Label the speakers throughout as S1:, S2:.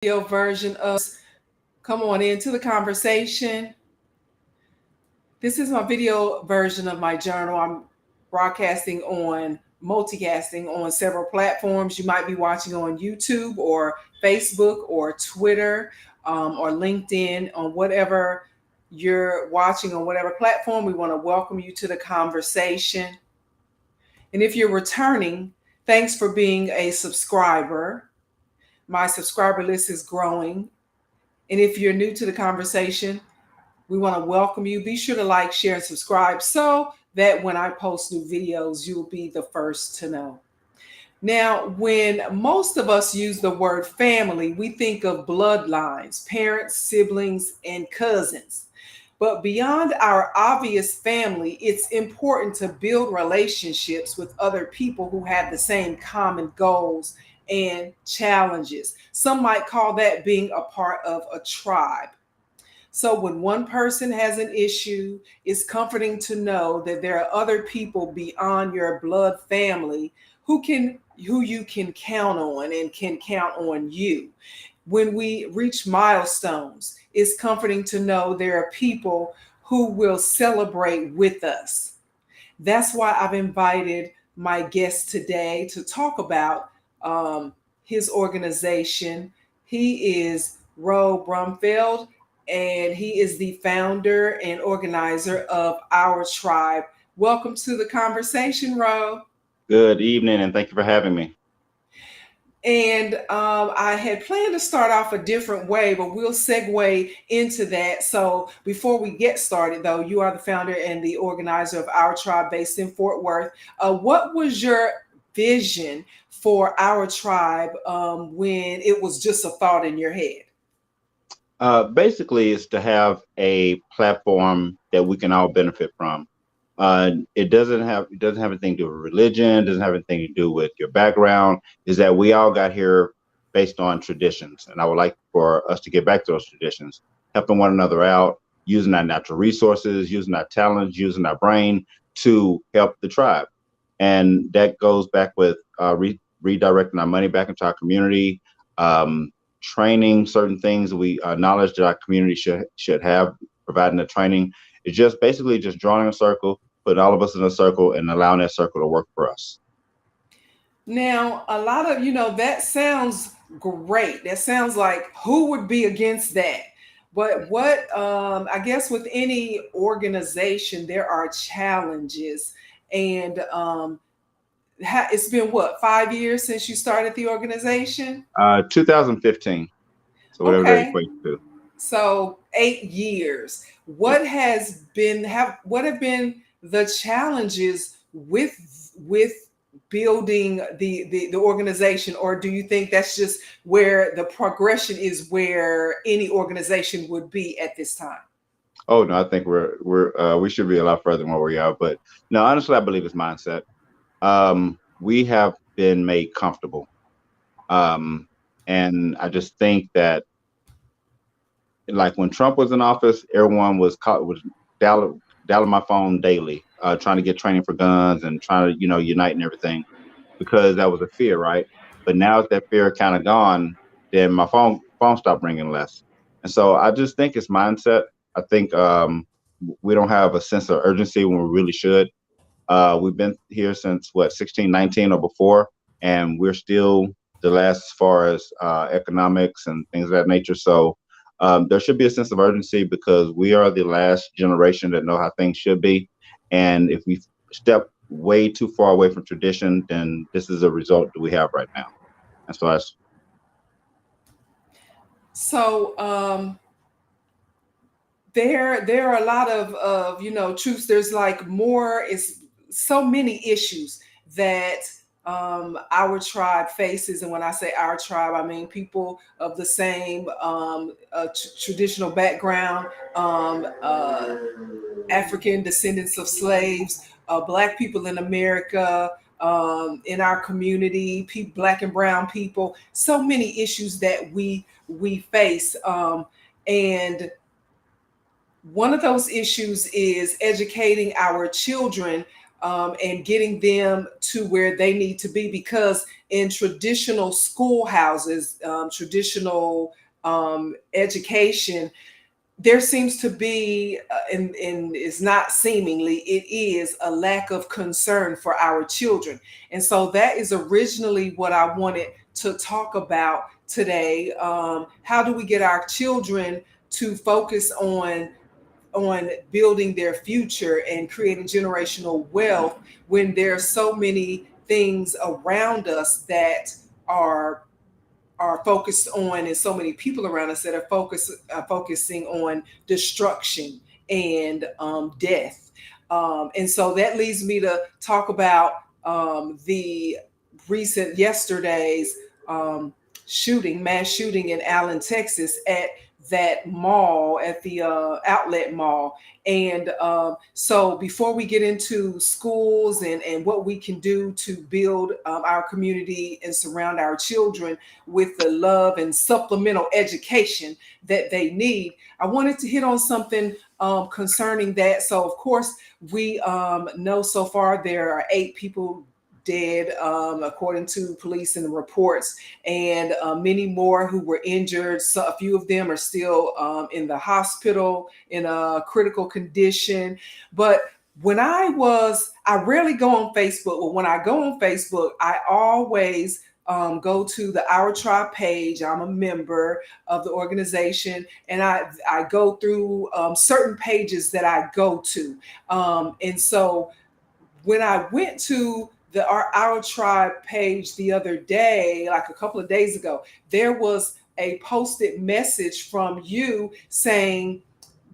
S1: video version of come on into the conversation. This is my video version of my journal. I'm broadcasting on multicasting on several platforms. You might be watching on YouTube or Facebook or Twitter or LinkedIn, on whatever you're watching on whatever platform. We want to welcome you to the conversation. And if you're returning, thanks for being a subscriber. My subscriber list is growing. And if you're new to the conversation, we want to welcome you. Be sure to like, share, and subscribe so that when I post new videos, you'll be the first to know. Now, when most of us use the word family, we think of bloodlines, parents, siblings, and cousins. But beyond our obvious family, it's important to build relationships with other people who have the same common goals and challenges. Some might call that being a part of a tribe. So when one person has an issue, it's comforting to know that there are other people beyond your blood family who you can count on and can count on you. When we reach milestones, it's comforting to know there are people who will celebrate with us. That's why I've invited my guest today to talk about his organization. He is Ro Brumfeld, and he is the founder and organizer of Our Tribe. Welcome to the conversation, Ro.
S2: Good evening, and thank you for having me.
S1: And I had planned to start off a different way, but we'll segue into that. So before we get started, though, you are the founder and the organizer of Our Tribe based in Fort Worth. What was your vision for Our Tribe when it was just a thought in your head?
S2: Basically, it's to have a platform that we can all benefit from. It doesn't have anything to do with religion. Doesn't have anything to do with your background. Is that we all got here based on traditions, and I would like for us to get back to those traditions, helping one another out, using our natural resources, using our talents, using our brain to help the tribe, and that goes back with redirecting our money back into our community. Training certain things knowledge that our community should have, providing the training. It's just basically just drawing a circle, putting all of us in a circle and allowing that circle to work for us.
S1: Now, a lot of, that sounds great. That sounds like who would be against that? But I guess with any organization, there are challenges. And it's been 5 years since you started the organization?
S2: 2015. So whatever that equates to.
S1: So 8 years. What have been the challenges with building the organization, or do you think that's just where the progression is, where any organization would be at this time?
S2: Oh no, I think we should be a lot further than where we are. But no, honestly, I believe it's mindset. We have been made comfortable. And I just think that, like when Trump was in office, everyone was dialing my phone daily, trying to get training for guns and trying to, unite and everything, because that was a fear, right? But now that fear kind of gone, then my phone stopped ringing less. And so I just think it's mindset. I think we don't have a sense of urgency when we really should. We've been here since 1619 or before, and we're still the last as far as economics and things of that nature. So there should be a sense of urgency, because we are the last generation that know how things should be. And if we step way too far away from tradition, then this is a result that we have right now. And
S1: so there are a lot of truths. There's it's so many issues that our tribe faces. And when I say our tribe, I mean people of the same traditional background, African descendants of slaves, Black people in America, in our community, Black and brown people. So many issues that we face, and one of those issues is educating our children and getting them to where they need to be. Because in traditional schoolhouses, traditional education, there seems to be, and it's not seemingly, it is a lack of concern for our children. And so that is originally what I wanted to talk about today. How do we get our children to focus on building their future and creating generational wealth when there are so many things around us that are focused on, and so many people around us that are focusing on destruction and death. And so that leads me to talk about the recent yesterday's mass shooting in Allen, Texas, at that mall, at the outlet mall. And so before we get into schools and what we can do to build our community and surround our children with the love and supplemental education that they need, I wanted to hit on something concerning that. So of course, we know so far there are 8 people dead, according to police and the reports, and many more who were injured. So a few of them are still in the hospital in a critical condition. But I rarely go on Facebook, but when I go on Facebook, I always go to the Our Tribe page. I'm a member of the organization, and I go through certain pages that I go to. And so when I went to our tribe page the other day, like a couple of days ago, there was a posted message from you saying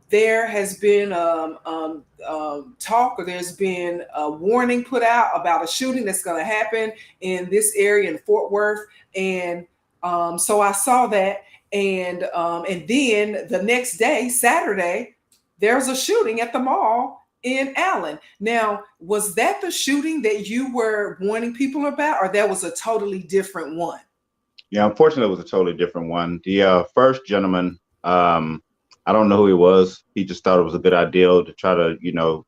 S1: there has been talk, or there's been a warning put out about a shooting that's going to happen in this area in Fort Worth. And so I saw that, and then the next day, Saturday, there's a shooting at the mall in Allen. Now, was that the shooting that you were warning people about, or that was a totally different one?
S2: Yeah, unfortunately, it was a totally different one. The first gentleman, I don't know who he was. He just thought it was a good idea to try to,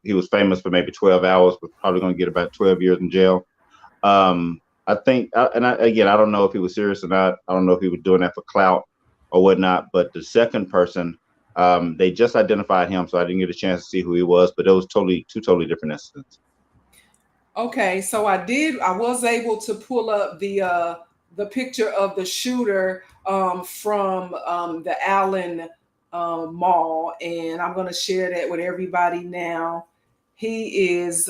S2: he was famous for maybe 12 hours, but probably going to get about 12 years in jail. I think, again, I don't know if he was serious or not. I don't know if he was doing that for clout or whatnot. But the second person, they just identified him, so I didn't get a chance to see who he was. But it was two totally different incidents.
S1: Okay, so I was able to pull up the picture of the shooter from the Allen Mall, and I'm going to share that with everybody now. He is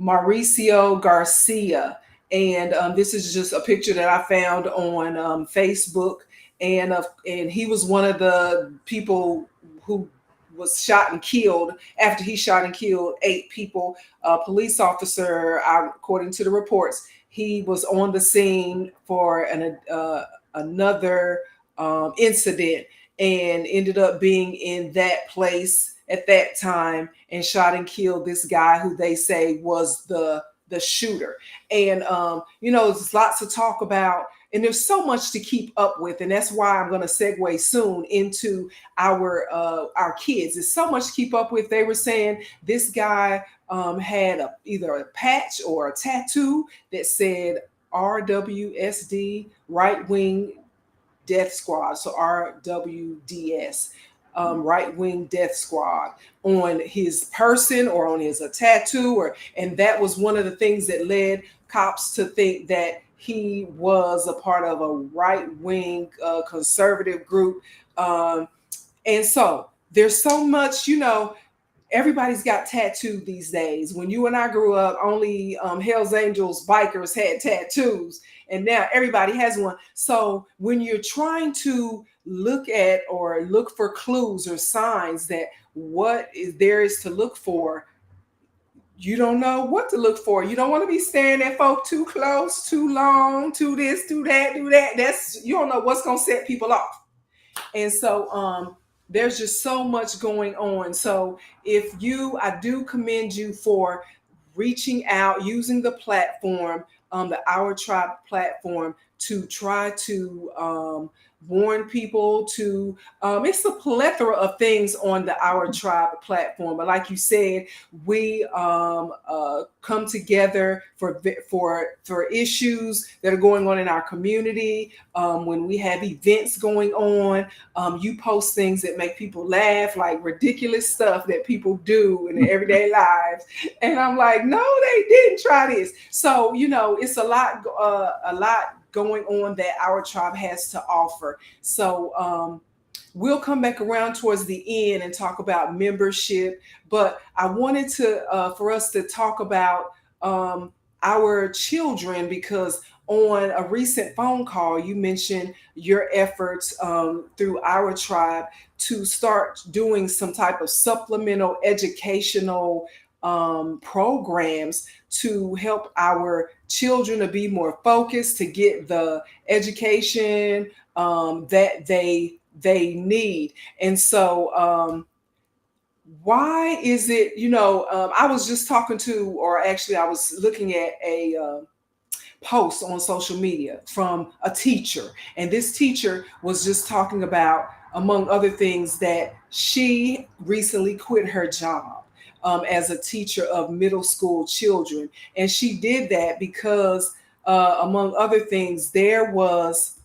S1: Mauricio Garcia, and this is just a picture that I found on Facebook, and he was one of the people who was shot and killed after he shot and killed 8 people. A police officer, according to the reports, he was on the scene for another incident, and ended up being in that place at that time and shot and killed this guy who they say was the shooter. And there's lots to talk about, and there's so much to keep up with, and that's why I'm going to segue soon into our kids. There's so much to keep up with. They were saying this guy had either a patch or a tattoo that said RWSD, Right Wing Death Squad, so RWDS, Right Wing Death Squad, on his person or on his tattoo, and that was one of the things that led cops to think that he was a part of a right wing conservative group. And so there's so much, everybody's got tattooed these days. When you and I grew up, only Hells Angels bikers had tattoos, and now everybody has one. So when you're trying to look at or look for clues or signs that there is to look for, you don't know what to look for. You don't want to be staring at folk too close, too long, too this, too that, do that. You don't know what's going to set people off. And so there's just so much going on. So I do commend you for reaching out, using the platform, the Our Tribe platform, to try to warn people to it's a plethora of things on the Our Tribe platform, but like you said, we come together for issues that are going on in our community. When we have events going on, you post things that make people laugh, like ridiculous stuff that people do in their everyday lives, and I'm like, no, they didn't try this. So it's a lot going on that Our Tribe has to offer. So we'll come back around towards the end and talk about membership. But I wanted to for us to talk about our children, because on a recent phone call, you mentioned your efforts through Our Tribe to start doing some type of supplemental educational programs to help our children to be more focused, to get the education that they need. And so why is it, I was just talking to, or actually I was looking at a post on social media from a teacher, and this teacher was just talking about, among other things, that she recently quit her job as a teacher of middle school children. And she did that because, among other things, there was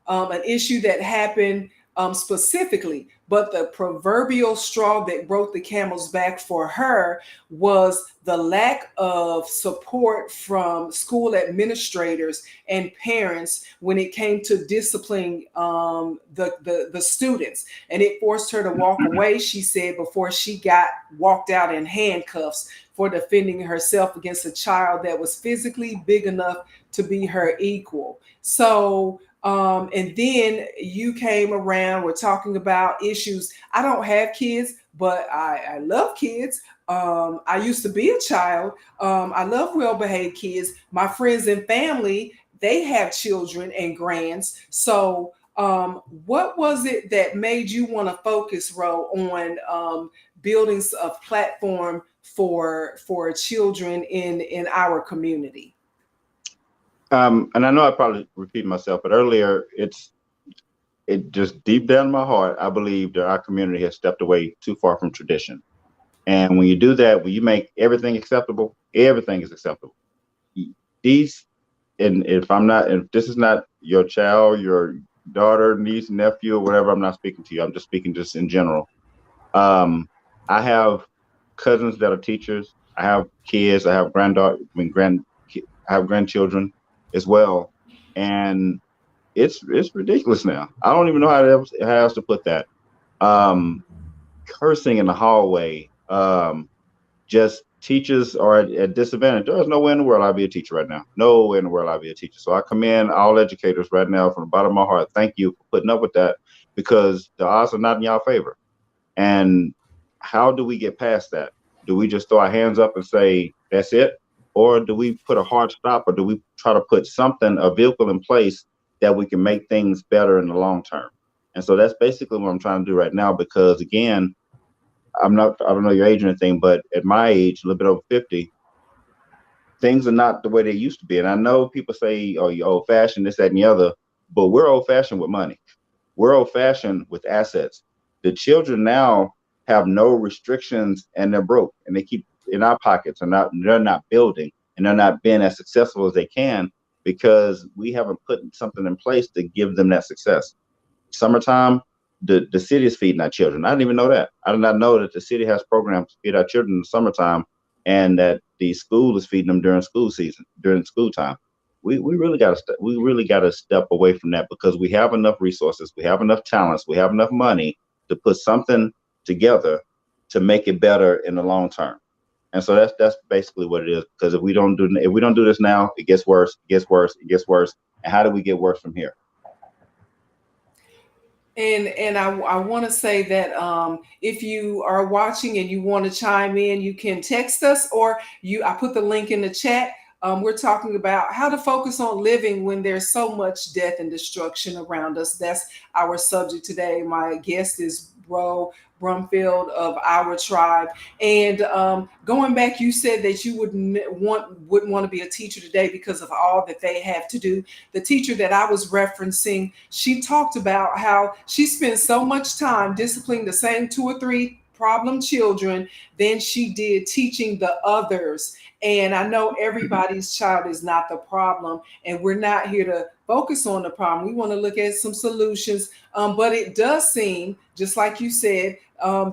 S1: an issue that happened specifically, but the proverbial straw that broke the camel's back for her was the lack of support from school administrators and parents when it came to disciplining the students. And it forced her to walk away, she said, before she got walked out in handcuffs for defending herself against a child that was physically big enough to be her equal. So and then you came around, we're talking about issues. I don't have kids, but I love kids. I used to be a child. I love well-behaved kids. My friends and family, they have children and grands. So what was it that made you want to focus, Ro, on building a platform for children in our community?
S2: And I know I probably repeat myself, but earlier it just deep down in my heart, I believe that our community has stepped away too far from tradition. And when you do that, when you make everything acceptable, everything is acceptable. These, and if this is not your child, your daughter, niece, nephew, or whatever, I'm not speaking to you. I'm just speaking just in general. I have cousins that are teachers. I have kids. I have I have grandchildren as well, and it's ridiculous now. I don't even know how else to put that. Um, Cursing in the hallway. Just teachers are at disadvantage. There's nowhere in the world I'll be a teacher right now. Nowhere in the world I'll be a teacher. So I commend all educators right now from the bottom of my heart. Thank you for putting up with that, because the odds are not in y'all favor. And how do we get past that? Do we just throw our hands up and say, that's it? Or do we put a hard stop, or do we try to put a vehicle in place that we can make things better in the long term? And so that's basically what I'm trying to do right now, because again, I don't know your age or anything, but at my age, a little bit over 50, things are not the way they used to be. And I know people say, oh, you're old fashioned, this, that, and the other, but we're old fashioned with money. We're old fashioned with assets. The children now have no restrictions, and they're broke, and they keep in our pockets, and they're not building, and they're not being as successful as they can, because we haven't put something in place to give them that success. Summertime, the city is feeding our children. I didn't even know that. I did not know that the city has programs to feed our children in the summertime, and that the school is feeding them during school season, during school time. We really got to step away from that, because we have enough resources, we have enough talents, we have enough money to put something together to make it better in the long term. And so that's basically what it is. Because if we don't do this now, it gets worse, it gets worse, it gets worse. And how do we get worse from here?
S1: And I want to say that if you are watching and you want to chime in, you can text us, or I put the link in the chat. We're talking about how to focus on living when there's so much death and destruction around us. That's our subject today. My guest is Brumfield of our tribe. And going back, you said that you wouldn't want to be a teacher today because of all that they have to do. The teacher that I was referencing, she talked about how she spent so much time disciplining the same 2 or 3 problem children than she did teaching the others. And I know everybody's child is not the problem, and we're not here to focus on the problem. We want to look at some solutions. But it does seem, just like you said,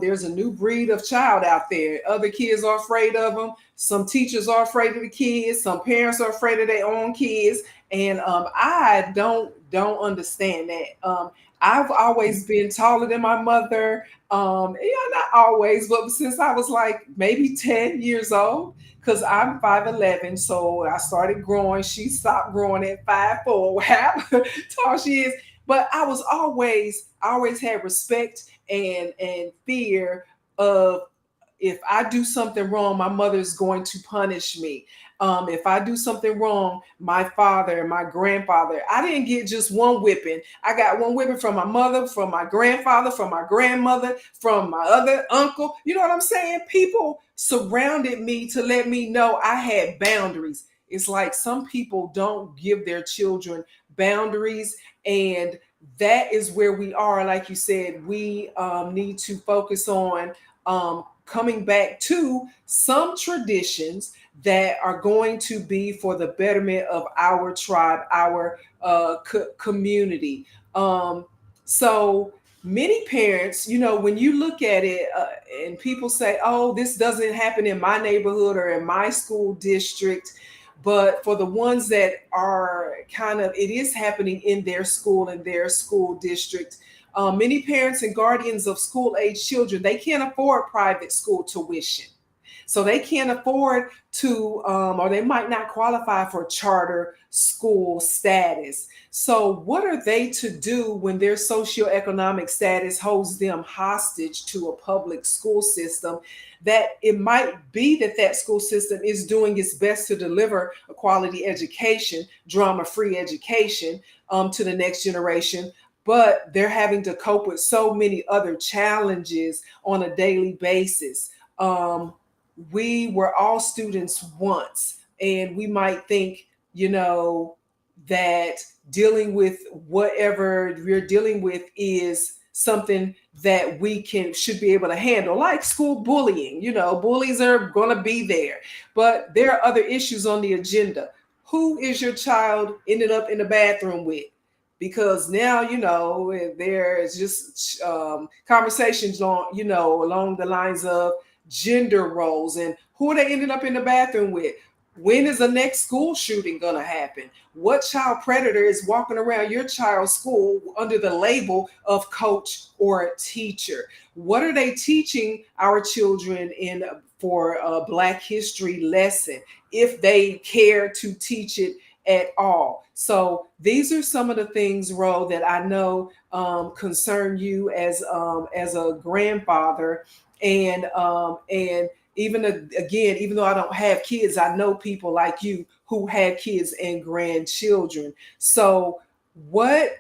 S1: there's a new breed of child out there. Other kids are afraid of them. Some teachers are afraid of the kids. Some parents are afraid of their own kids. And I don't understand that. I've always been taller than my mother. Not always, but since I was like maybe 10 years old, because I'm 5'11", so I started growing. She stopped growing at 5'4", how tall she is. But I always had respect and fear of, if I do something wrong, my mother's going to punish me. If I do something wrong, my father and my grandfather, I didn't get just one whipping. I got one whipping from my mother, from my grandfather, from my grandmother, from my other uncle. You know what I'm saying? People surrounded me to let me know I had boundaries. It's like some people don't give their children boundaries, and that is where we are. Like you said, we need to focus on coming back to some traditions that are going to be for the betterment of our tribe, our community. So many parents, when you look at it and people say, oh, this doesn't happen in my neighborhood or in my school district. But for the ones that are it is happening in their school, in their school district. Many parents and guardians of school age children, they can't afford private school tuition. So they can't afford to, or they might not qualify for charter school status. So what are they to do when their socioeconomic status holds them hostage to a public school system? That it might be that school system is doing its best to deliver a quality education, drama-free education to the next generation, but they're having to cope with so many other challenges on a daily basis. We were all students once, and we might think, that dealing with whatever you're dealing with is something that we should be able to handle, like school bullying. Bullies are going to be there, but there are other issues on the agenda. Who is your child ended up in the bathroom with? Because now, there is just conversations along the lines of gender roles and who are they ending up in the bathroom with? When is the next school shooting going to happen? What child predator is walking around your child's school under the label of coach or teacher? What are they teaching our children for a Black history lesson, if they care to teach it at all? So these are some of the things, Ro, that I know concern you as a grandfather, and even though I don't have kids, I know people like you who have kids and grandchildren. So what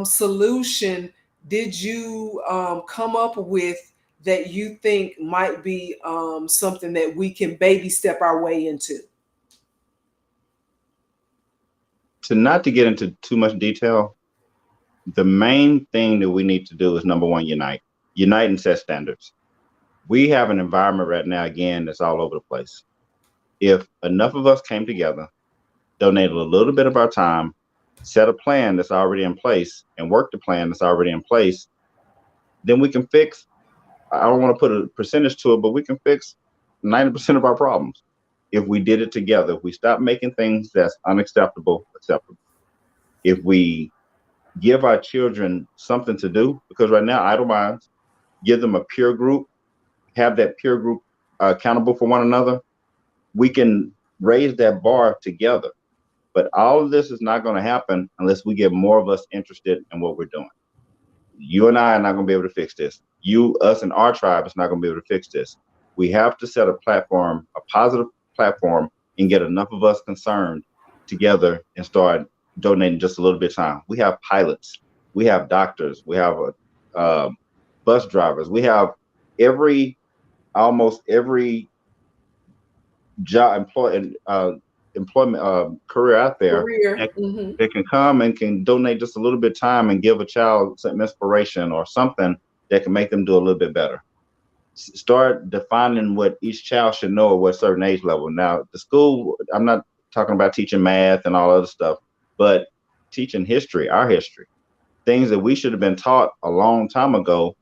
S1: solution did you come up with that you think might be something that we can baby step our way into?
S2: Not to get into too much detail, the main thing that we need to do is, number one, unite and set standards. We have an environment right now, again, that's all over the place. If enough of us came together, donated a little bit of our time, set a plan that's already in place, and work the plan that's already in place, then we can fix, I don't want to put a percentage to it, but we can fix 90% of our problems. If we did it together, if we stop making things that's unacceptable acceptable, if we give our children something to do, because right now, idle minds, give them a peer group, have that peer group accountable for one another, we can raise that bar together. But all of this is not going to happen unless we get more of us interested in what we're doing. You and I are not going to be able to fix this. You, us, and our tribe is not going to be able to fix this. We have to set a platform, a positive platform, and get enough of us concerned together and start donating just a little bit of time. We have pilots, we have doctors, we have bus drivers. We have almost every job employment career out there
S1: Career.
S2: that, that can come and can donate just a little bit of time and give a child some inspiration or something that can make them do a little bit better. Start defining what each child should know at what certain age level. Now, the school, I'm not talking about teaching math and all other stuff, but teaching history, our history, things that we should have been taught a long time ago.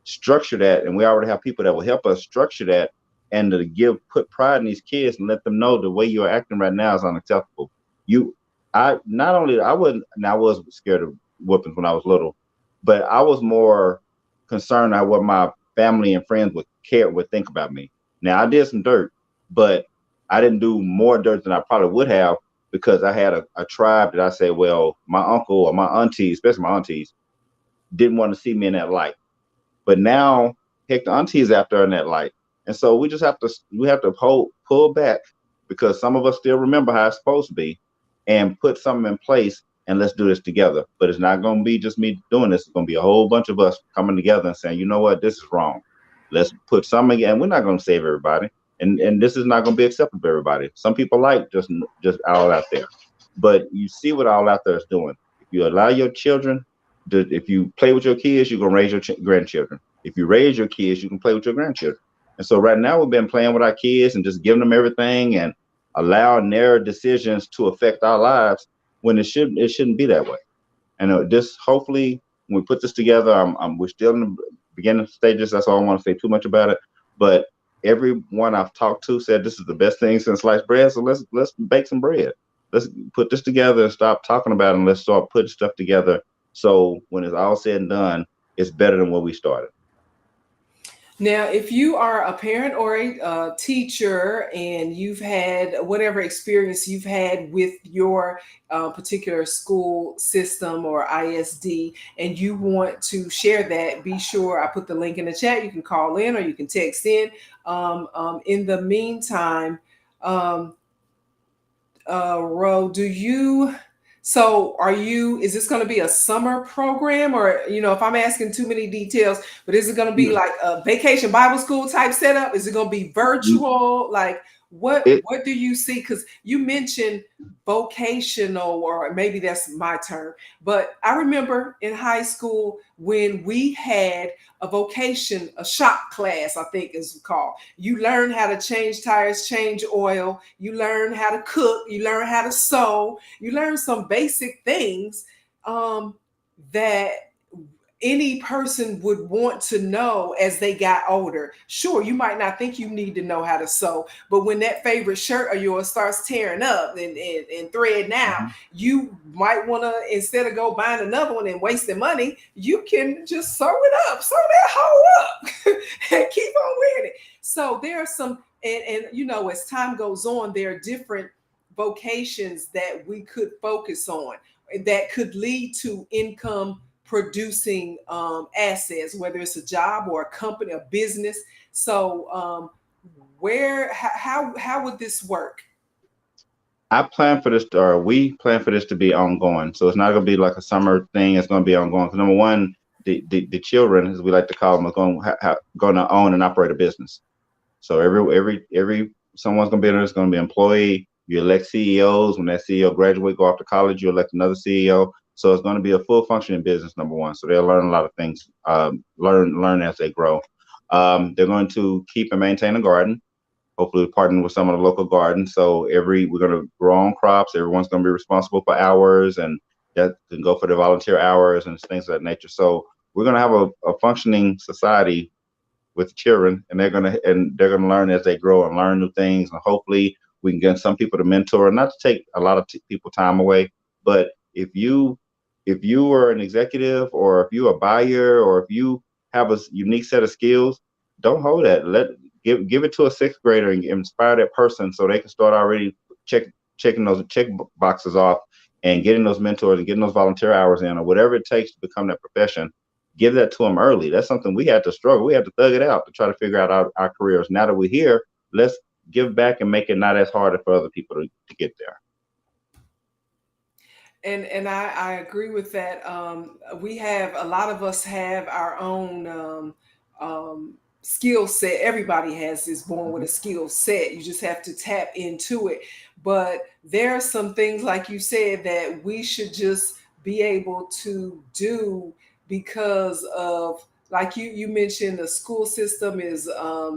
S2: Structure that, and we already have people that will help us structure that, and to put pride in these kids and let them know the way you're acting right now is unacceptable. I not only I wasn't, and I was scared of whoopings when I was little, but I was more concerned at what my family and friends would think about me. Now I did some dirt, but I didn't do more dirt than I probably would have, because I had a tribe that I said, well, my uncle or my aunties, especially my aunties, didn't want to see me in that light. But now, heck, the aunties out there in that light, and so we just have to pull back, because some of us still remember how it's supposed to be, and put something in place, and let's do this together. But it's not going to be just me doing this. It's going to be a whole bunch of us coming together and saying, you know what, this is wrong. Let's put something again. We're not going to save everybody, and this is not going to be acceptable to everybody. Some people like just all out there, but you see what all out there is doing. If you allow your children, if you play with your kids, you're going to raise your grandchildren. If you raise your kids, you can play with your grandchildren. And so right now we've been playing with our kids and just giving them everything and allowing their decisions to affect our lives, when it shouldn't be that way. And this, hopefully, when we put this together, we're still in the beginning stages. That's all I want to say too much about it. But everyone I've talked to said this is the best thing since sliced bread. So let's bake some bread. Let's put this together and stop talking about it, and let's start putting stuff together. So when it's all said and done, it's better than when we started.
S1: Now, if you are a parent or a teacher, and you've had whatever experience you've had with your particular school system or ISD, and you want to share that, be sure I put the link in the chat. You can call in or you can text in. In the meantime, Ro, is this going to be a summer program, or, if I'm asking too many details, but is it going to be like a vacation Bible school type setup? Is it going to be virtual? Like, what do you see? Because you mentioned vocational, or maybe that's my term, but I remember in high school when we had a shop class, I think is called. You learn how to change tires, change oil. You learn how to cook. You learn how to sew. You learn some basic things that any person would want to know as they got older. Sure, you might not think you need to know how to sew, but when that favorite shirt of yours starts tearing up and threading out, you might want to, instead of go buying another one and wasting money, you can just sew that hoe up and keep on wearing it. So there are some, and as time goes on, there are different vocations that we could focus on that could lead to income producing assets, whether it's a job or a company, a business. So how would this work?
S2: We plan for this to be ongoing. So it's not going to be like a summer thing. It's going to be ongoing. Because number one, the children, as we like to call them, are going to own and operate a business. So every someone's going to be there. It's going to be an employee. You elect CEOs. When that CEO graduates, go off to college, you elect another CEO. So it's going to be a full functioning business, number one. So they'll learn a lot of things, learn as they grow. They're going to keep and maintain a garden, hopefully partnering with some of the local gardens. So we're going to grow on crops. Everyone's going to be responsible for hours, and that can go for the volunteer hours and things of that nature. So we're going to have a functioning society with children, and they're going to learn as they grow and learn new things. And hopefully we can get some people to mentor, not to take a lot of people time away, but if you are an executive, or if you're a buyer, or if you have a unique set of skills, don't hold that. Give it to a sixth grader and inspire that person, so they can start already checking those check boxes off and getting those mentors and getting those volunteer hours in, or whatever it takes to become that profession. Give that to them early. That's something we had to struggle. We had to thug it out to try to figure out our careers. Now that we're here, let's give back and make it not as hard for other people to get there.
S1: And I agree with that. We have a lot of us have our own skill set. Everybody is born with
S2: Mhm.
S1: a skill set. You just have to tap into it. But there are some things, like you said, that we should just be able to do because of, like you mentioned, the school system is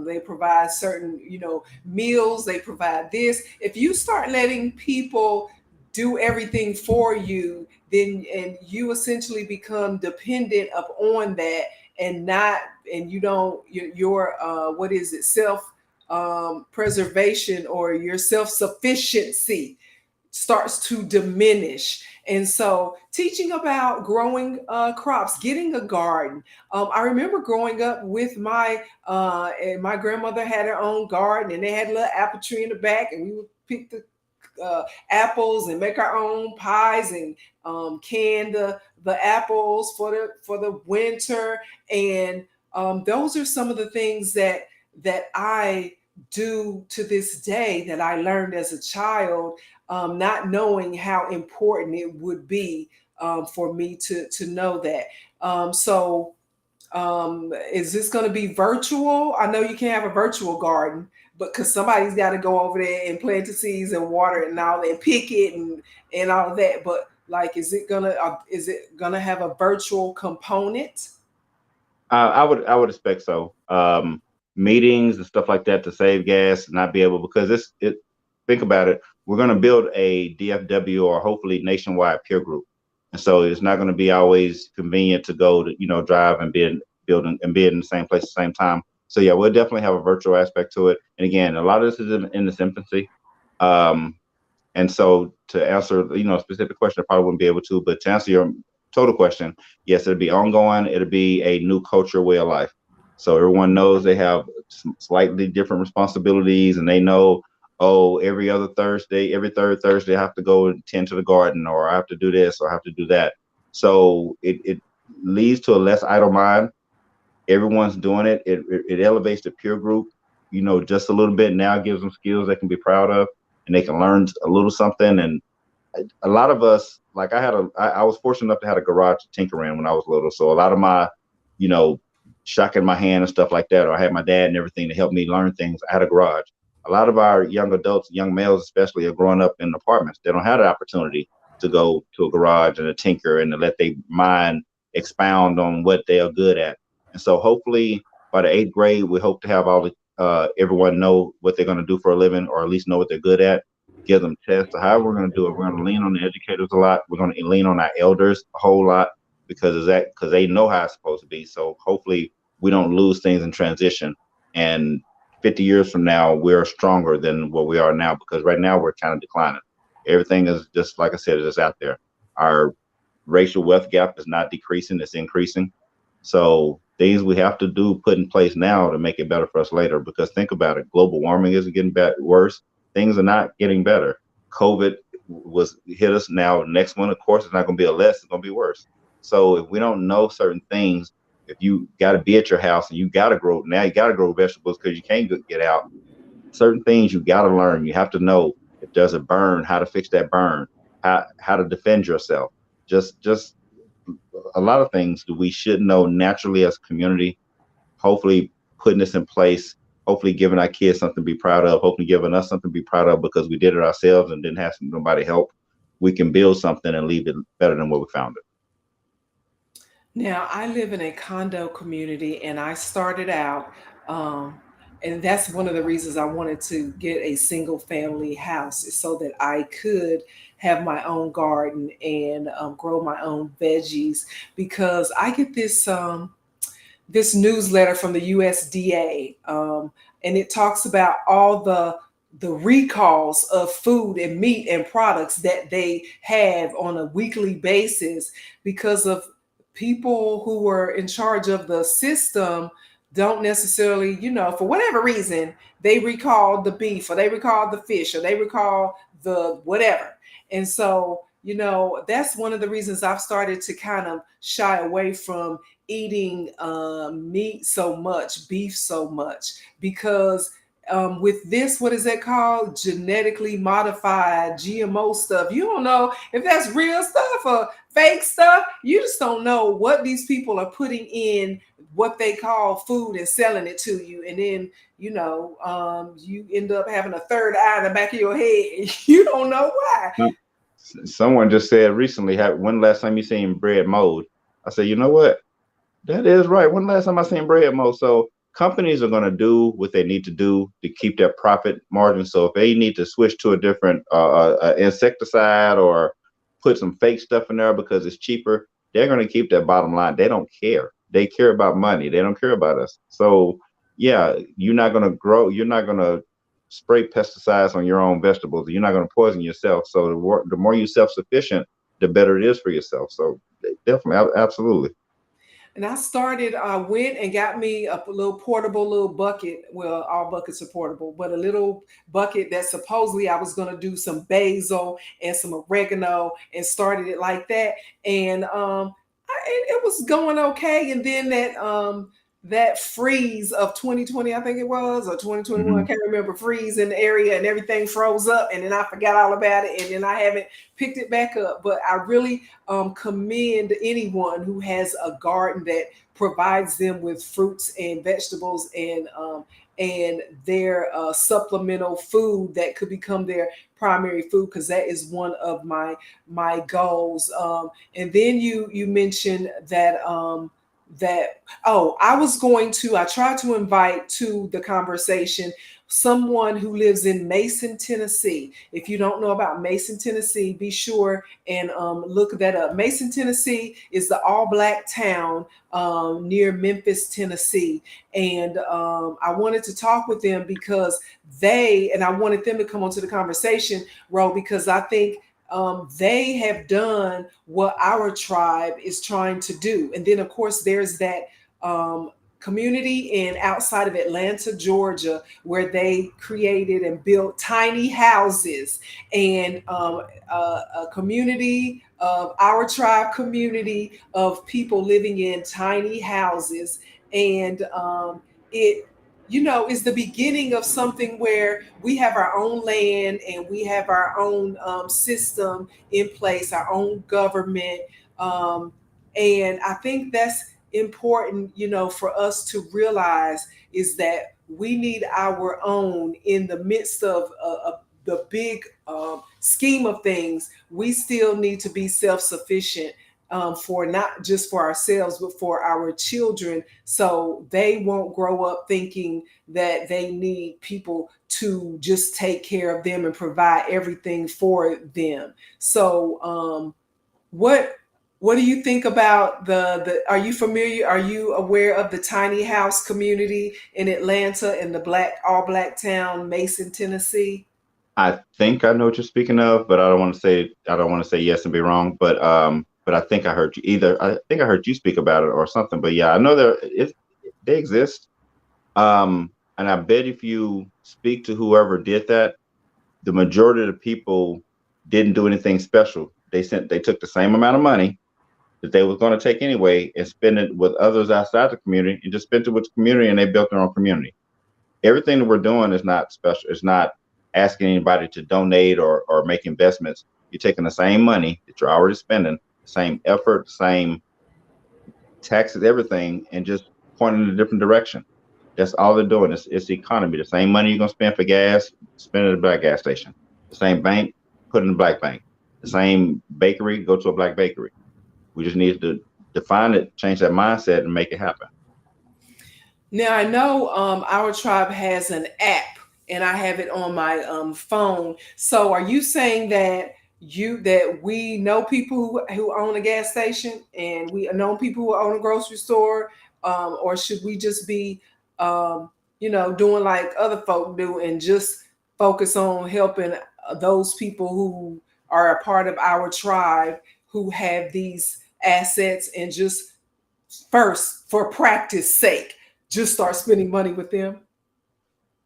S1: they provide certain, meals, they provide this. If you start letting people do everything for you, then and you essentially become dependent upon that, and not, and you don't, your what is it, self preservation, or your self sufficiency starts to diminish. And so, teaching about growing crops, getting a garden. I remember growing up with and my grandmother had her own garden, and they had a little apple tree in the back, and we would pick the apples and make our own pies, and can the apples for the winter. And those are some of the things that I do to this day, that I learned as a child, not knowing how important it would be for me to know that. So is this going to be virtual? I know you can't have a virtual garden, but because somebody's got to go over there and plant the seeds and water it and all that, and pick it and all of that. But like, is it gonna have a virtual component?
S2: I would expect so. Meetings and stuff like that to save gas, not be able, because it. Think about it. We're going to build a DFW, or hopefully nationwide peer group, and so it's not going to be always convenient to go to drive and be in building and be in the same place at the same time. So yeah, we'll definitely have a virtual aspect to it. And again, a lot of this is in its infancy. Um, and so to answer, a specific question, I probably wouldn't be able to, but to answer your total question, yes, it'll be ongoing. It'll be a new culture, way of life. So everyone knows they have slightly different responsibilities, and they know, oh, every third Thursday, I have to go and tend to the garden, or I have to do this, or I have to do that. So it leads to a less idle mind. Everyone's doing it. It elevates the peer group, just a little bit. Now gives them skills they can be proud of, and they can learn a little something. And a lot of us, like I was fortunate enough to have a garage to tinker in when I was little. So a lot of my, you know, shocking my hand and stuff like that, or I had my dad and everything to help me learn things. I had a garage. A lot of our young adults, young males especially, are growing up in apartments. They don't have the opportunity to go to a garage and a tinker and to let their mind expound on what they are good at. And so hopefully by the eighth grade, we hope to have all the everyone know what they're going to do for a living, or at least know what they're good at. Give them tests. However, we're going to do it. We're going to lean on the educators a lot. We're going to lean on our elders a whole lot, because they know how it's supposed to be. So hopefully we don't lose things in transition. And 50 years from now, we're stronger than what we are now, because right now we're kind of declining. Everything is just, like I said, it's just out there. Our racial wealth gap is not decreasing, it's increasing. So things we have to do, put in place now to make it better for us later. Because think about it, global warming isn't getting worse. Things are not getting better. COVID was hit us now. Next one, of course, is not going to be a less; it's going to be worse. So if we don't know certain things, if you got to be at your house and you got to grow now, you got to grow vegetables because you can't get out. Certain things you got to learn. You have to know if there's a burn, how to fix that burn, how to defend yourself. Just a lot of things that we should know naturally as a community. Hopefully, putting this in place, hopefully giving our kids something to be proud of, hopefully giving us something to be proud of because we did it ourselves and didn't have nobody help. We can build something and leave it better than what we found it.
S1: Now, I live in a condo community, and I started out, um, and that's one of the reasons I wanted to get a single family house, is so that I could have my own garden and grow my own veggies. Because I get this newsletter from the USDA, and it talks about all the recalls of food and meat and products that they have on a weekly basis, because of people who were in charge of the system don't necessarily, for whatever reason, they recall the beef, or they recall the fish, or they recall the whatever. And so, that's one of the reasons I've started to kind of shy away from eating meat so much, beef so much, because with this, what is that called? Genetically modified GMO stuff. You don't know if that's real stuff or fake stuff. You just don't know what these people are putting in what they call food and selling it to you. And then, you end up having a third eye in the back of your head. You don't know why.
S2: Someone just said recently, when last time you seen bread mold? I said, you know what? That is right. When last time I seen bread mold? So companies are going to do what they need to do to keep their profit margin. So if they need to switch to a different insecticide or put some fake stuff in there because it's cheaper, they're going to keep that bottom line. They don't care. They care about money. They don't care about us. So yeah, you're not going to grow. You're not going to spray pesticides on your own vegetables. You're not going to poison yourself. So the more you're self-sufficient, the better it is for yourself. So definitely, absolutely.
S1: And I went and got me a little portable little bucket. Well, all buckets are portable, but a little bucket that supposedly I was going to do some basil and some oregano and started it like that. And it was going okay. And then that freeze of 2020, I think it was, or 2021, I can't remember, freeze in the area and everything froze up. And then I forgot all about it. And then I haven't picked it back up. But I really commend anyone who has a garden that provides them with fruits and vegetables and their supplemental food that could become their primary food, because that is one of my goals. And then you mentioned that I tried to invite to the conversation someone who lives in Mason, Tennessee. If you don't know about Mason, Tennessee, be sure and look that up. Mason, Tennessee is the all-black town near Memphis, Tennessee. And I wanted to talk with them because I wanted them to come onto the conversation, Ro, because I think they have done what our tribe is trying to do. And then, of course, there's that community in outside of Atlanta, Georgia, where they created and built tiny houses, and a community of our tribe community of people living in tiny houses. And it is the beginning of something where we have our own land and we have our own system in place, our own government. And I think that's important, for us to realize, is that we need our own in the midst of the big scheme of things. We still need to be self-sufficient, for not just for ourselves, but for our children, so they won't grow up thinking that they need people to just take care of them and provide everything for them. So, what do you think about are you familiar? Are you aware of the tiny house community in Atlanta and the all black town, Mason, Tennessee?
S2: I think I know what you're speaking of, but I don't want to say yes and be wrong. But I think I heard you either. I think I heard you speak about it or something. But yeah, I know they exist. And I bet if you speak to whoever did that, the majority of the people didn't do anything special. They took the same amount of money that they was going to take anyway and spend it with others outside the community, and just spent it with the community, and they built their own community. Everything that we're doing is not special. It's not asking anybody to donate or make investments. You're taking the same money that you're already spending, the same effort, same taxes, everything, and just pointing in a different direction. That's all they're doing. It's the economy. The same money you're gonna spend for gas, spend it at a black gas station. The same bank, put it in a black bank. The same bakery, go to a black bakery. We just need to define it, change that mindset, and make it happen.
S1: Now I know our tribe has an app, and I have it on my phone. So are you saying that we know people who own a gas station, and we know people who own a grocery store, or should we just be doing like other folk do and just focus on helping those people who are a part of our tribe who have these assets, and just first, for practice sake, just start spending money with them?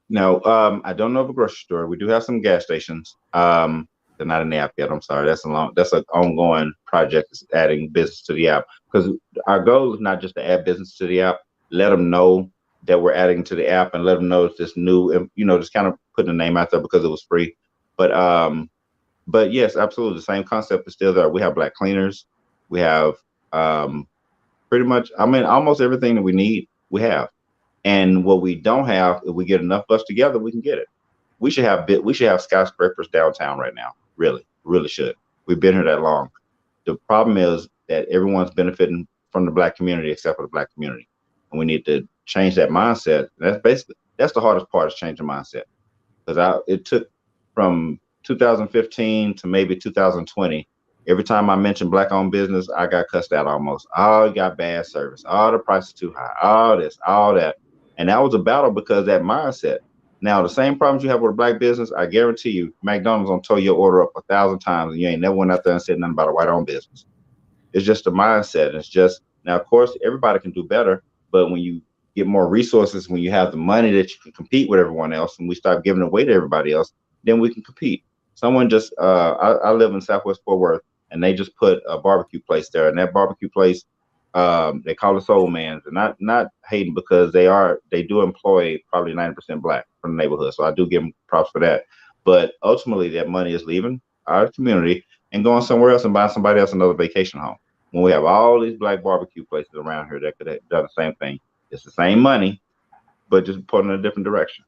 S2: No, I don't know of a grocery store. We do have some gas stations. They're not in the app yet. I'm sorry. That's an ongoing project. Is adding business to the app, because our goal is not just to add business to the app. Let them know that we're adding to the app and let them know it's this new, just kind of putting the name out there because it was free. But yes, absolutely, the same concept is still there. We have black cleaners. We have pretty much, I mean, almost everything that we need, we have. And what we don't have, if we get enough of us together, we can get it. We should have skyscrapers downtown right now. Really should. We've been here that long. The problem is that everyone's benefiting from the black community except for the black community. And we need to change that mindset. That's the hardest part, is changing mindset. Because it took from 2015 to maybe 2020. Every time I mentioned black-owned business, I got cussed out almost. Oh, you got bad service. Oh, the price is too high. All this, all that. And that was a battle because of that mindset. Now, the same problems you have with a black business, I guarantee you, McDonald's gonna tow your order up 1,000 times, and you ain't never went out there and said nothing about a white-owned business. It's just a mindset. It's just, now, of course, everybody can do better, but when you get more resources, when you have the money that you can compete with everyone else, and we start giving away to everybody else, then we can compete. Someone just, I live in Southwest Fort Worth, and they just put a barbecue place there, and that barbecue place, they call it Soul Man's, and not hating, because they do employ probably 90% black from the neighborhood, so I do give them props for that. But ultimately, that money is leaving our community and going somewhere else and buying somebody else another vacation home. When we have all these black barbecue places around here that could have done the same thing, it's the same money, but just put in a different direction.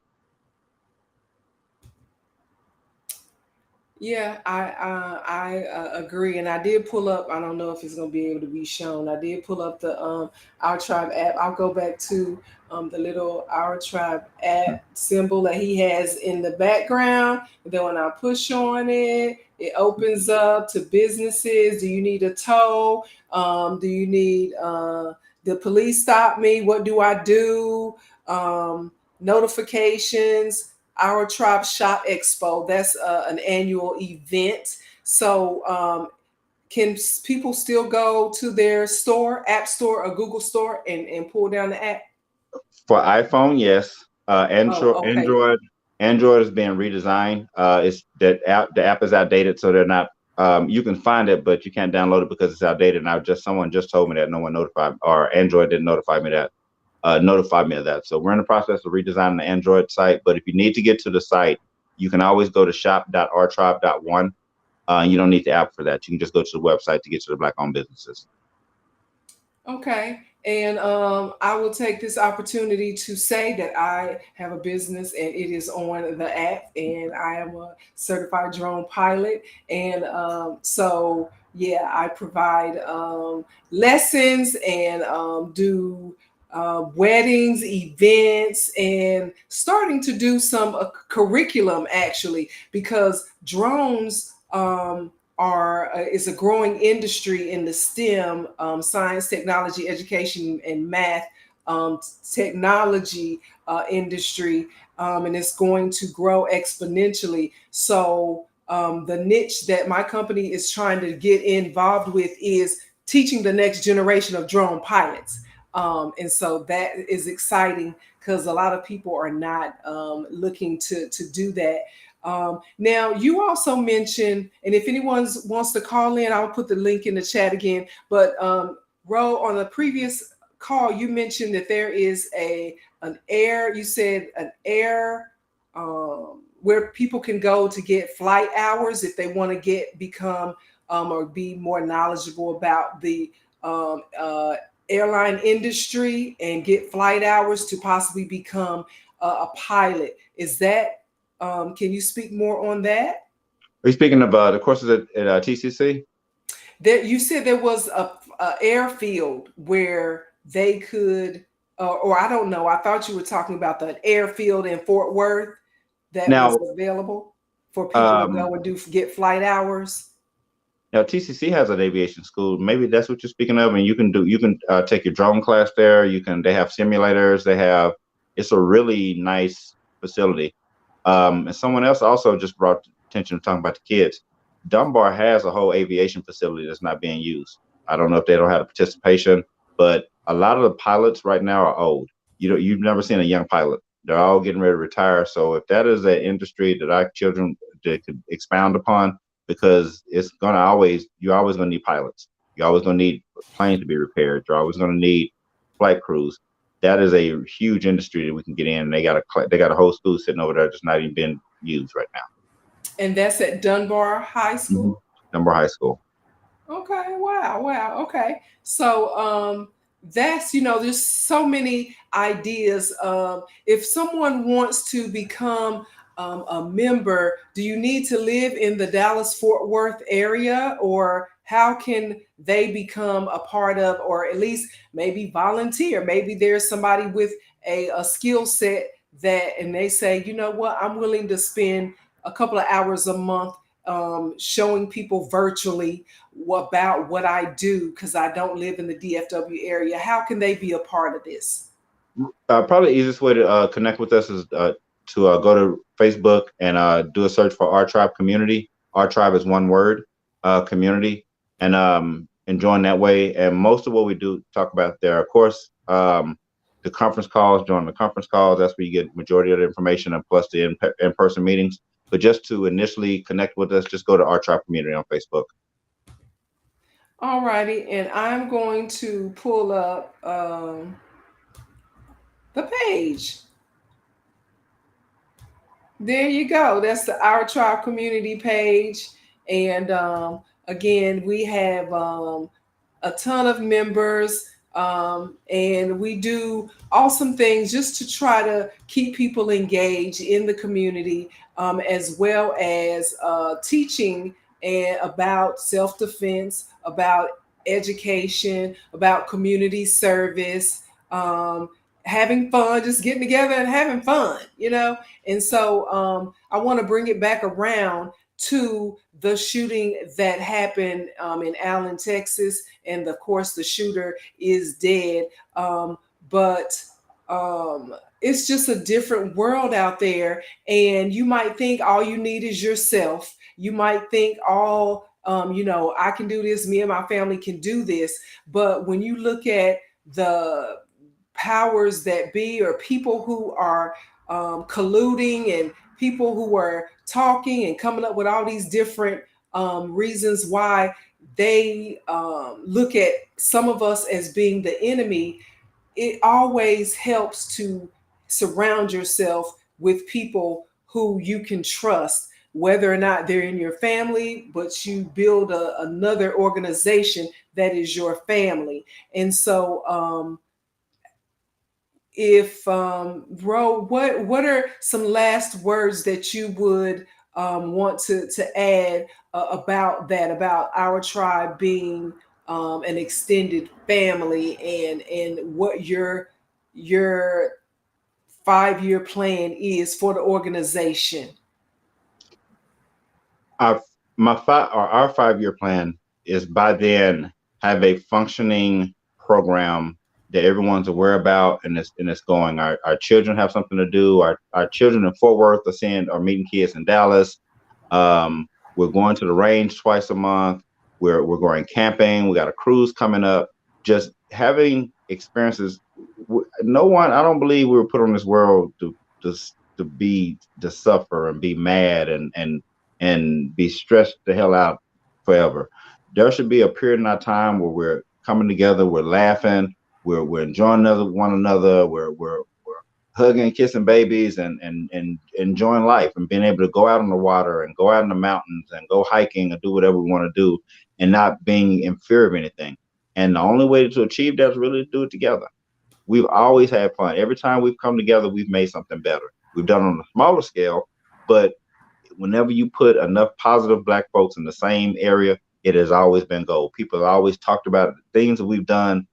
S1: Yeah, I agree, and I did pull up. I don't know if it's gonna be able to be shown. I did pull up the Our Tribe app. I'll go back to the little Our Tribe app symbol that he has in the background. And then when I push on it, it opens up to businesses. Do you need a tow? Do you need the police stop me? What do I do? Notifications. Our Tribe Shop Expo. That's an annual event. So can people still go to their store, App Store or Google Store, and pull down the app?
S2: For iPhone, yes. Android,
S1: Oh, okay.
S2: Android is being redesigned. It's that app. The app is outdated, so they're not. You can find it, but you can't download it because it's outdated. Now, someone just told me that no one notified, or Android didn't notify me that. Notified me of that. So we're in the process of redesigning the Android site. But if you need to get to the site, you can always go to shop.ourtribe.one. You don't need the app for that. You can just go to the website to get to the black-owned businesses.
S1: Okay. And I will take this opportunity to say that I have a business and it is on the app, and I am a certified drone pilot. And so, yeah, I provide lessons and do weddings, events, and starting to do some curriculum actually, because drones is a growing industry in the STEM, science, technology, education, and math technology industry, and it's going to grow exponentially. So the niche that my company is trying to get involved with is teaching the next generation of drone pilots. And so that is exciting because a lot of people are not looking to do that. Now, you also mentioned, and if anyone wants to call in, I'll put the link in the chat again. But Ro, on the previous call, you mentioned that there is an air. You said an air where people can go to get flight hours if they want to become or be more knowledgeable about the airline industry and get flight hours to possibly become a pilot. Is that can you speak more on that?
S2: Are you speaking of the courses at TCC?
S1: There, you said there was a airfield where they could, or I don't know. I thought you were talking about the airfield in Fort Worth that
S2: Now,
S1: was available for people to go and get flight hours.
S2: Now TCC has an aviation school. Maybe that's what you're speaking of, and you can take your drone class there. They have simulators. It's a really nice facility. And someone else also just brought attention to talking about the kids. Dunbar has a whole aviation facility that's not being used. I don't know if they don't have the participation, but a lot of the pilots right now are old. You've never seen a young pilot. They're all getting ready to retire. So if that is an industry that our children could expound upon, because you're always going to need pilots. You're always going to need planes to be repaired. You're always going to need flight crews. that is a huge industry that we can get in. And they got a whole school sitting over there just not even being used right now.
S1: And that's at Dunbar High
S2: Mm-hmm.
S1: School?
S2: Dunbar High School.
S1: Okay, wow, wow. Okay. So that's, there's so many ideas. If someone wants to become a member, do you need to live in the Dallas Fort Worth area, or how can they become a part of, or at least maybe volunteer? Maybe there's somebody with a skill set that, and they say, you know what, I'm willing to spend a couple of hours a month showing people virtually about what I do because I don't live in the DFW area. How can they be a part of this?
S2: Probably the easiest way to connect with us is to go to Facebook and do a search for Our Tribe Community. Our Tribe is one word, community, and join that way. And most of what we do talk about there, of course, the conference calls, join the conference calls. That's where you get majority of the information, and plus the in-person meetings. But just to initially connect with us, just go to Our Tribe Community on Facebook.
S1: All righty, and I'm going to pull up the page. There you go. That's the Our Tribe Community page. And again, we have a ton of members, and we do awesome things just to try to keep people engaged in the community, as well as teaching and about self-defense, about education, about community service, having fun, just getting together and having fun. And so I want to bring it back around to the shooting that happened in Allen, Texas. And of course, the shooter is dead. But it's just a different world out there. And you might think all you need is yourself. You might think I can do this, me and my family can do this. But when you look at the powers that be, or people who are colluding, and people who are talking and coming up with all these different reasons why they look at some of us as being the enemy, it always helps to surround yourself with people who you can trust, whether or not they're in your family, but you build another organization that is your family. And so if Ro, what are some last words that you would want to add about Our Tribe being an extended family, and what your 5-year plan is for the organization?
S2: Our 5-year plan is by then have a functioning program that everyone's aware about, and it's going. Our children have something to do. Our children in Fort Worth are meeting kids in Dallas. We're going to the range twice a month. We're going camping. We got a cruise coming up. Just having experiences. No one. I don't believe we were put on this world to suffer and be mad and be stressed the hell out forever. There should be a period in our time where we're coming together, we're laughing, we're enjoying one another, we're hugging and kissing babies, and enjoying life, and being able to go out on the water and go out in the mountains and go hiking and do whatever we want to do, and not being in fear of anything. And the only way to achieve that is really to do it together. We've always had fun. Every time we've come together, we've made something better. We've done it on a smaller scale, but whenever you put enough positive Black folks in the same area, it has always been gold. People have always talked about things that we've done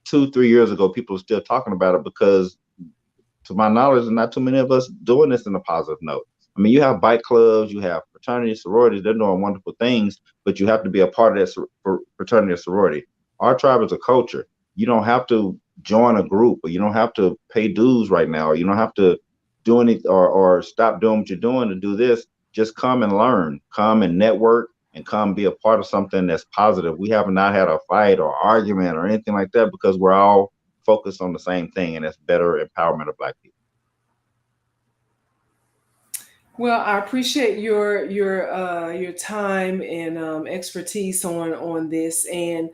S2: 2-3 years ago. People are still talking about it because, to my knowledge, there's not too many of us doing this in a positive note. I mean, you have bike clubs, you have fraternity, sororities, they're doing wonderful things, but you have to be a part of that fraternity or sorority. Our tribe is a culture. You don't have to join a group, or you don't have to pay dues right now, or you don't have to do anything or stop doing what you're doing to do this. Just come and learn, come and network, and come be a part of something that's positive. We have not had a fight or argument or anything like that, because we're all focused on the same thing, and it's better empowerment of Black people.
S1: Well, I appreciate your time and expertise on this, and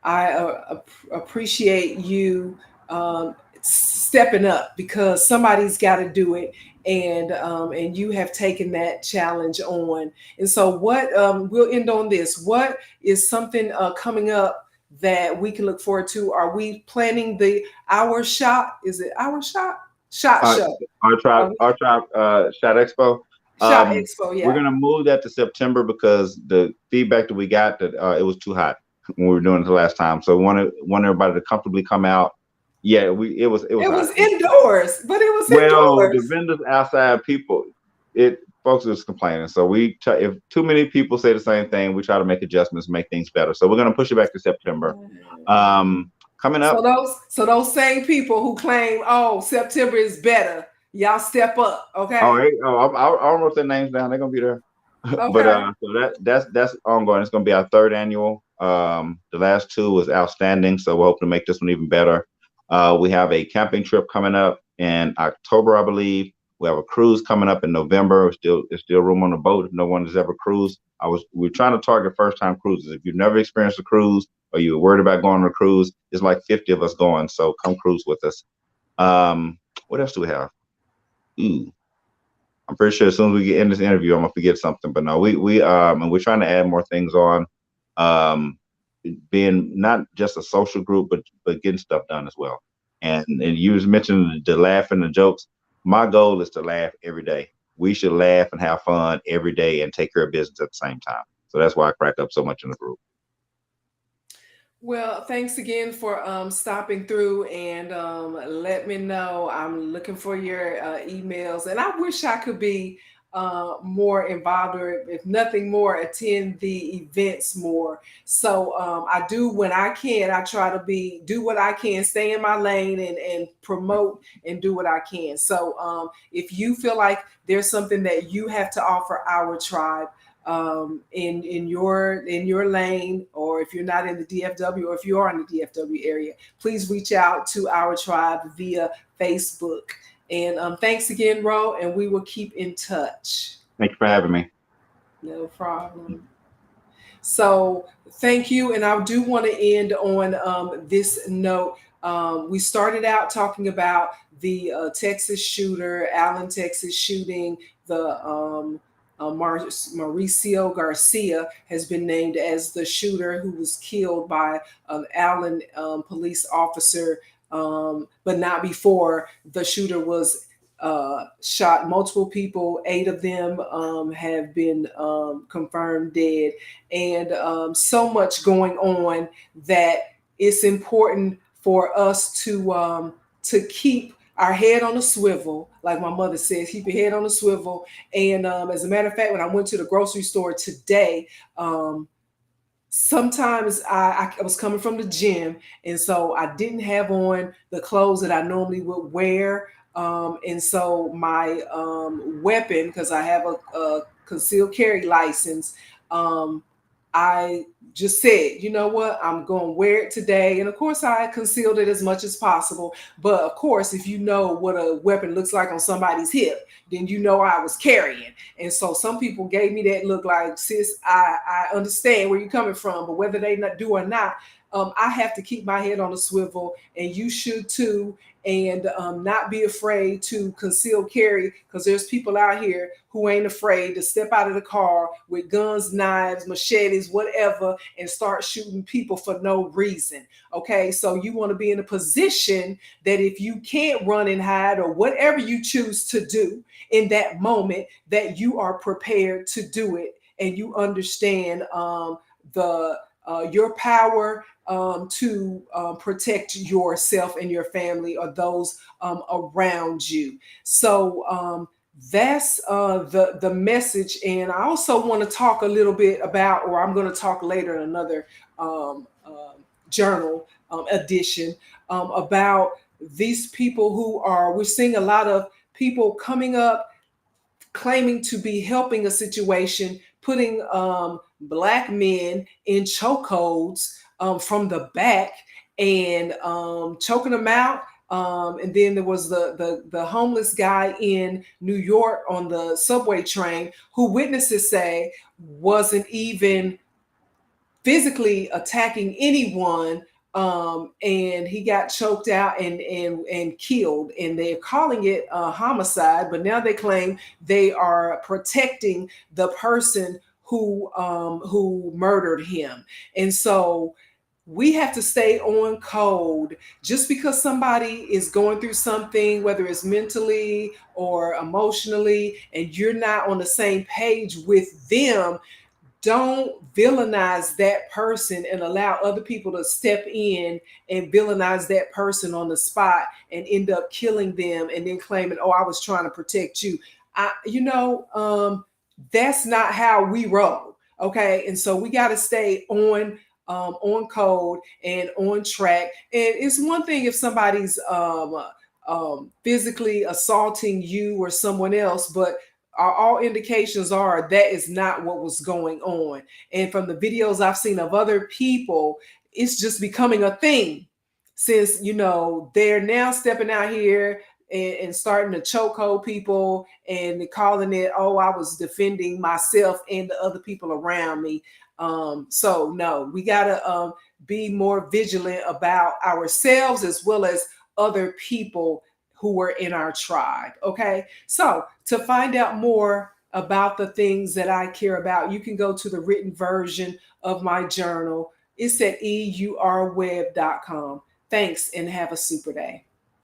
S1: I appreciate you stepping up because somebody's got to do it, and you have taken that challenge on. And so, what we'll end on this. What is something coming up that we can look forward to? Are we planning the Our Shot? Is it Our Shot? Shot
S2: Uh,
S1: Show.
S2: our tribe, Shot Expo.
S1: Shot Expo.
S2: We're
S1: Yeah.
S2: gonna move that to September because the feedback that we got that it was too hot when we were doing it the last time. So we want everybody to comfortably come out. Yeah, it was
S1: It
S2: hot.
S1: was indoors, but it was
S2: Well, the
S1: indoors.
S2: vendors outside, people, folks was complaining. So we try, if too many people say the same thing, we try to make adjustments, make things better. So we're gonna push it back to September. Coming
S1: So
S2: up.
S1: those same people who claim, oh, September is better, y'all step up,
S2: Oh,
S1: okay?
S2: hey, I wrote their names down. They're gonna be there. But
S1: Okay.
S2: so that's ongoing. It's gonna be our third annual. The last two was outstanding, so we're hoping to make this one even better. We have a camping trip coming up in October, I believe. We have a cruise coming up in November. There's still room on the boat if no one has ever cruised. We're trying to target first time cruises. If you've never experienced a cruise or you're worried about going on a cruise, there's like 50 of us going, so come cruise with us. What else do we have? Ooh, I'm pretty sure as soon as we get in this interview, I'm gonna forget something. But no, and we're trying to add more things on, um, being not just a social group, but getting stuff done as well. And you was mentioning the laugh and the jokes. My goal is to laugh every day. We should laugh and have fun every day and take care of business at the same time. So that's why I crack up so much in the group.
S1: Well, thanks again for stopping through and let me know. I'm looking for your emails, and I wish I could be more involved, or if nothing more, attend the events more. So I do when I can. I try to do what I can, stay in my lane, and promote and do what I can. So if you feel like there's something that you have to offer our tribe, in your lane, or if you're not in the DFW, or if you are in the DFW area, please reach out to our tribe via Facebook. And thanks again, Ro, and we will keep in touch.
S2: Thank you for having me.
S1: No problem. So thank you, and I do want to end on this note. We started out talking about the Texas shooter, Allen, Texas shooting. The Mauricio Garcia has been named as the shooter who was killed by an Allen police officer, but not before the shooter was shot. Multiple people, 8 of them have been confirmed dead, and so much going on that it's important for us to keep our head on a swivel, like my mother says, keep your head on a swivel. And as a matter of fact, when I went to the grocery store today, sometimes I was coming from the gym, and so I didn't have on the clothes that I normally would wear. And so my weapon, because I have a concealed carry license, um, I just said, you know what, I'm going to wear it today. And of course, I concealed it as much as possible. But of course, if you know what a weapon looks like on somebody's hip, then you know I was carrying. And so some people gave me that look like, sis, I understand where you're coming from, but whether they not do or not, I have to keep my head on a swivel, and you should too. And not be afraid to conceal carry, because there's people out here who ain't afraid to step out of the car with guns, knives, machetes, whatever, and start shooting people for no reason. Okay, so you want to be in a position that if you can't run and hide, or whatever you choose to do in that moment, that you are prepared to do it, and you understand the your power to protect yourself and your family, or those around you. So that's the message. And I also want to talk a little bit about, or I'm going to talk later in another journal edition, about these people we're seeing a lot of people coming up claiming to be helping a situation, putting black men in chokeholds from the back, and choking them out. And then there was the homeless guy in New York on the subway train, who witnesses say wasn't even physically attacking anyone, and he got choked out and killed, and they're calling it a homicide, but now they claim they are protecting the person who murdered him. And so we have to stay on code. Just because somebody is going through something, whether it's mentally or emotionally, and you're not on the same page with them, don't villainize that person and allow other people to step in and villainize that person on the spot and end up killing them and then claiming, oh, I was trying to protect you. That's not how we roll. Okay. And so we got to stay on code and on track. And it's one thing if somebody's physically assaulting you or someone else, but all indications are that is not what was going on. And from the videos I've seen of other people, it's just becoming a thing since, they're now stepping out here and starting to chokehold people and calling it, oh, I was defending myself and the other people around me. So no, we got to be more vigilant about ourselves as well as other people who were in our tribe. Okay. So to find out more about the things that I care about, you can go to the written version of my journal. It's at eurweb.com. Thanks and have a super day.